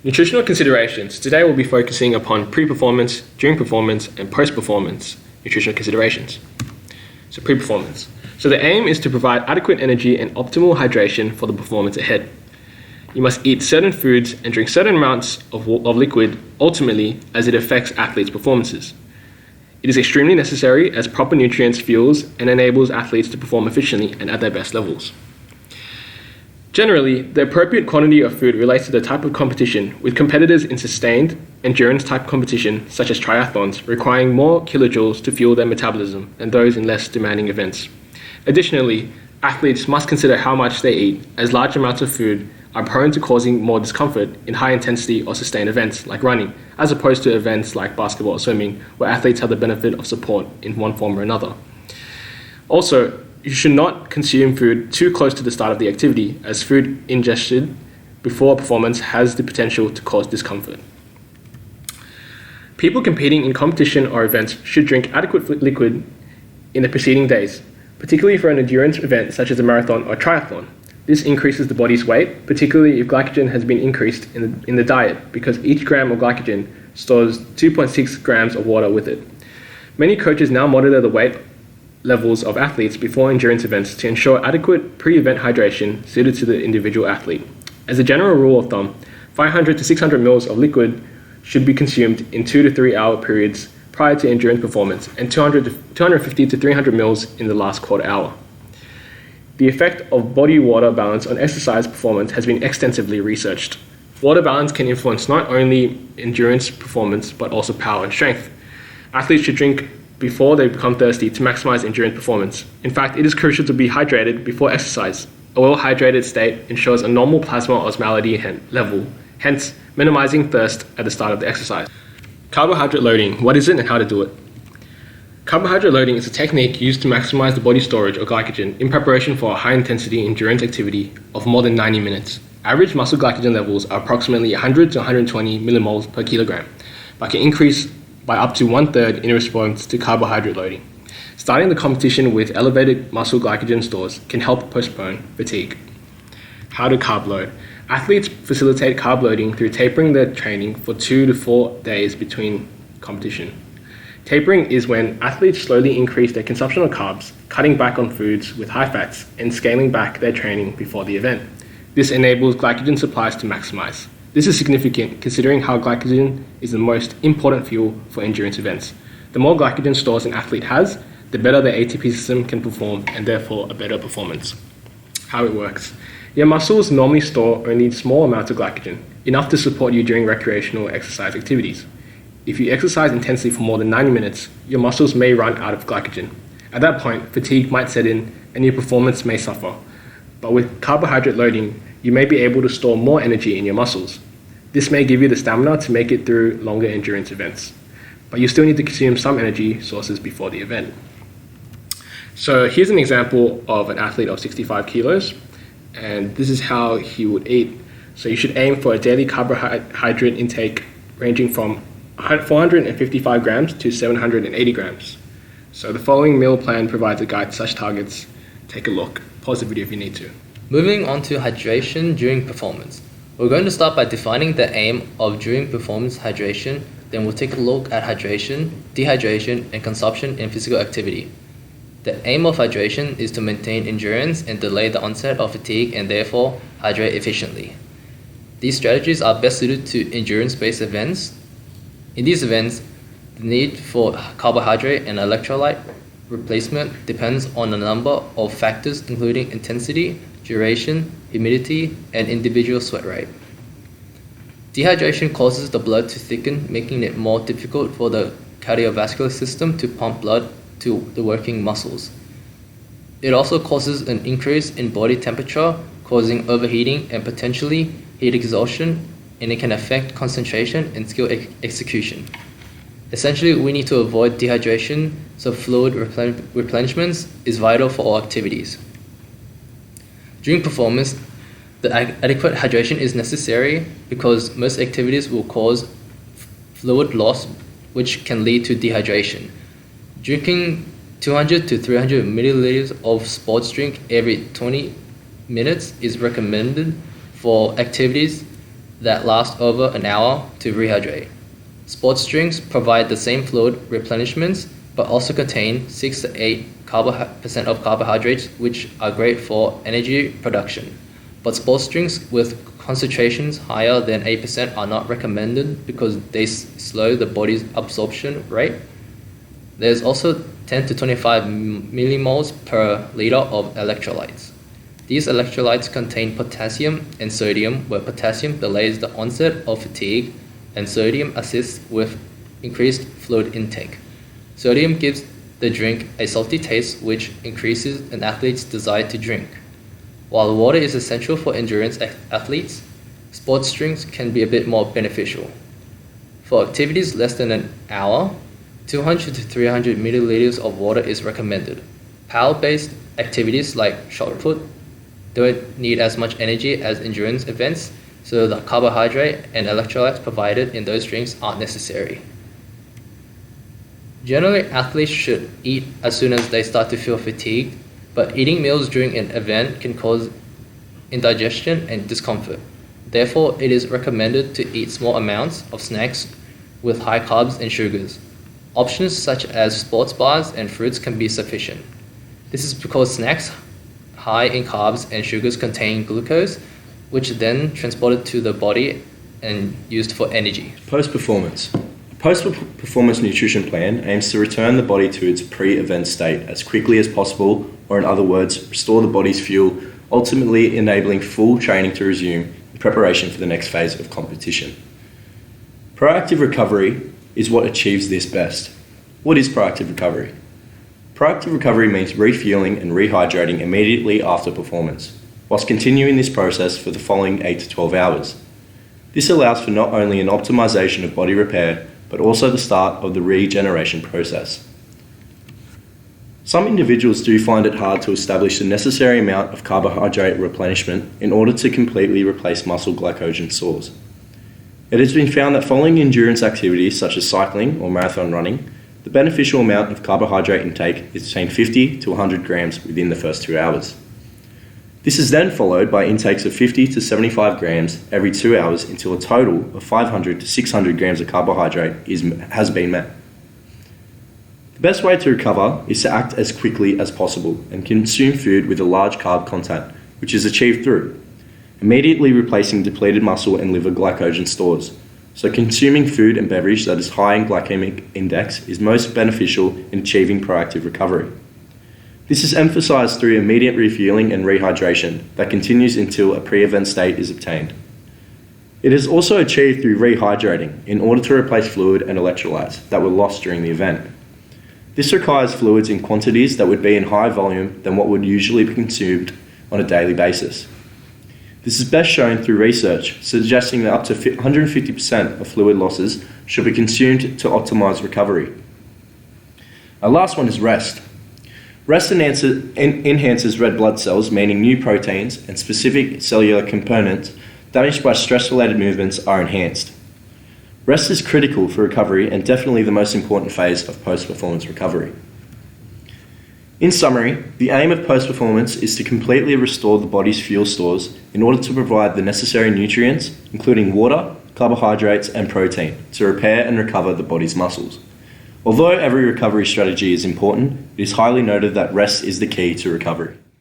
Nutritional considerations. Today we'll be focusing upon pre-performance, during performance, and post-performance nutritional considerations. So pre-performance. So the aim is to provide adequate energy and optimal hydration for the performance ahead. You must eat certain foods and drink certain amounts of liquid, ultimately, as it affects athletes' performances. It is extremely necessary as proper nutrients fuels and enables athletes to perform efficiently and at their best levels. Generally, the appropriate quantity of food relates to the type of competition, with competitors in sustained endurance type competition, such as triathlons, requiring more kilojoules to fuel their metabolism than those in less demanding events. Additionally, athletes must consider how much they eat, as large amounts of food are prone to causing more discomfort in high intensity or sustained events like running, as opposed to events like basketball or swimming, where athletes have the benefit of support in one form or another. Also, you should not consume food too close to the start of the activity, as food ingested before a performance has the potential to cause discomfort. People competing in competition or events should drink adequate liquid in the preceding days, particularly for an endurance event such as a marathon or triathlon. This increases the body's weight, particularly if glycogen has been increased in the diet, because each gram of glycogen stores 2.6 grams of water with it. Many coaches now monitor the weight levels of athletes before endurance events to ensure adequate pre-event hydration suited to the individual athlete. As a general rule of thumb, 500 to 600 ml of liquid should be consumed in 2 to 3 hour periods prior to endurance performance, and 250 to 300 ml in the last quarter hour. The effect of body water balance on exercise performance has been extensively researched. Water balance can influence not only endurance performance, but also power and strength. Athletes should drink before they become thirsty to maximize endurance performance. In fact, it is crucial to be hydrated before exercise. A well-hydrated state ensures a normal plasma osmolality level, hence minimizing thirst at the start of the exercise. Carbohydrate loading. What is it and how to do it? Carbohydrate loading is a technique used to maximize the body storage of glycogen in preparation for a high-intensity endurance activity of more than 90 minutes. Average muscle glycogen levels are approximately 100 to 120 millimoles per kilogram, but can increase by up to 1/3 in response to carbohydrate loading. Starting the competition with elevated muscle glycogen stores can help postpone fatigue. How to carb load. Athletes facilitate carb loading through tapering their training for 2 to 4 days between competition. Tapering is when athletes slowly increase their consumption of carbs, cutting back on foods with high fats, and scaling back their training before the event. This enables glycogen supplies to maximize. This is significant considering how glycogen is the most important fuel for endurance events. The more glycogen stores an athlete has, the better the ATP system can perform, and therefore a better performance. How it works. Your muscles normally store only small amounts of glycogen, enough to support you during recreational exercise activities. If you exercise intensely for more than 90 minutes, your muscles may run out of glycogen. At that point, fatigue might set in and your performance may suffer. But with carbohydrate loading, you may be able to store more energy in your muscles. This may give you the stamina to make it through longer endurance events, but you still need to consume some energy sources before the event. So here's an example of an athlete of 65 kilos, and this is how he would eat. So you should aim for a daily carbohydrate intake ranging from 455 grams to 780 grams. So the following meal plan provides a guide to such targets. Take a look. Pause the video if you need to. Moving on to hydration during performance. We're going to start by defining the aim of during performance hydration, then we'll take a look at hydration, dehydration, and consumption in physical activity. The aim of hydration is to maintain endurance and delay the onset of fatigue and therefore hydrate efficiently. These strategies are best suited to endurance-based events. In these events, the need for carbohydrate and electrolyte replacement depends on a number of factors including intensity, duration, humidity, and individual sweat rate. Dehydration causes the blood to thicken, making it more difficult for the cardiovascular system to pump blood to the working muscles. It also causes an increase in body temperature, causing overheating and potentially heat exhaustion, and it can affect concentration and skill execution. Essentially, we need to avoid dehydration, so fluid replenishment is vital for all activities. During performance, the adequate hydration is necessary because most activities will cause fluid loss, which can lead to dehydration. Drinking 200 to 300 milliliters of sports drink every 20 minutes is recommended for activities that last over an hour to rehydrate. Sports drinks provide the same fluid replenishments but also contain 6 to 8% of carbohydrates, which are great for energy production. But sports drinks with concentrations higher than 8% are not recommended because they slow the body's absorption rate. There's also 10 to 25 millimoles per liter of electrolytes. These electrolytes contain potassium and sodium, where potassium delays the onset of fatigue and sodium assists with increased fluid intake. Sodium gives the drink a salty taste, which increases an athlete's desire to drink. While water is essential for endurance athletes, sports drinks can be a bit more beneficial. For activities less than an hour, 200 to 300 milliliters of water is recommended. Power-based activities like shot put don't need as much energy as endurance events, so the carbohydrate and electrolytes provided in those drinks aren't necessary. Generally, athletes should eat as soon as they start to feel fatigued, but eating meals during an event can cause indigestion and discomfort. Therefore, it is recommended to eat small amounts of snacks with high carbs and sugars. Options such as sports bars and fruits can be sufficient. This is because snacks high in carbs and sugars contain glucose, which then transported to the body and used for energy. Post-performance. A post-performance nutrition plan aims to return the body to its pre-event state as quickly as possible, or in other words, restore the body's fuel, ultimately enabling full training to resume in preparation for the next phase of competition. Proactive recovery is what achieves this best. What is proactive recovery? Proactive recovery means refueling and rehydrating immediately after performance, whilst continuing this process for the following 8 to 12 hours. This allows for not only an optimization of body repair, but also the start of the regeneration process. Some individuals do find it hard to establish the necessary amount of carbohydrate replenishment in order to completely replace muscle glycogen stores. It has been found that following endurance activities such as cycling or marathon running, the beneficial amount of carbohydrate intake is between 50 to 100 grams within the first 2 hours. This is then followed by intakes of 50 to 75 grams every 2 hours until a total of 500 to 600 grams of carbohydrate has been met. The best way to recover is to act as quickly as possible and consume food with a large carb content, which is achieved through immediately replacing depleted muscle and liver glycogen stores. So consuming food and beverage that is high in glycemic index is most beneficial in achieving proactive recovery. This is emphasized through immediate refueling and rehydration that continues until a pre-event state is obtained. It is also achieved through rehydrating in order to replace fluid and electrolytes that were lost during the event. This requires fluids in quantities that would be in higher volume than what would usually be consumed on a daily basis. This is best shown through research suggesting that up to 150% of fluid losses should be consumed to optimize recovery. Our last one is rest. Rest enhances red blood cells, meaning new proteins and specific cellular components damaged by stress-related movements are enhanced. Rest is critical for recovery and definitely the most important phase of post-performance recovery. In summary, the aim of post-performance is to completely restore the body's fuel stores in order to provide the necessary nutrients, including water, carbohydrates, and protein, to repair and recover the body's muscles. Although every recovery strategy is important, it is highly noted that rest is the key to recovery.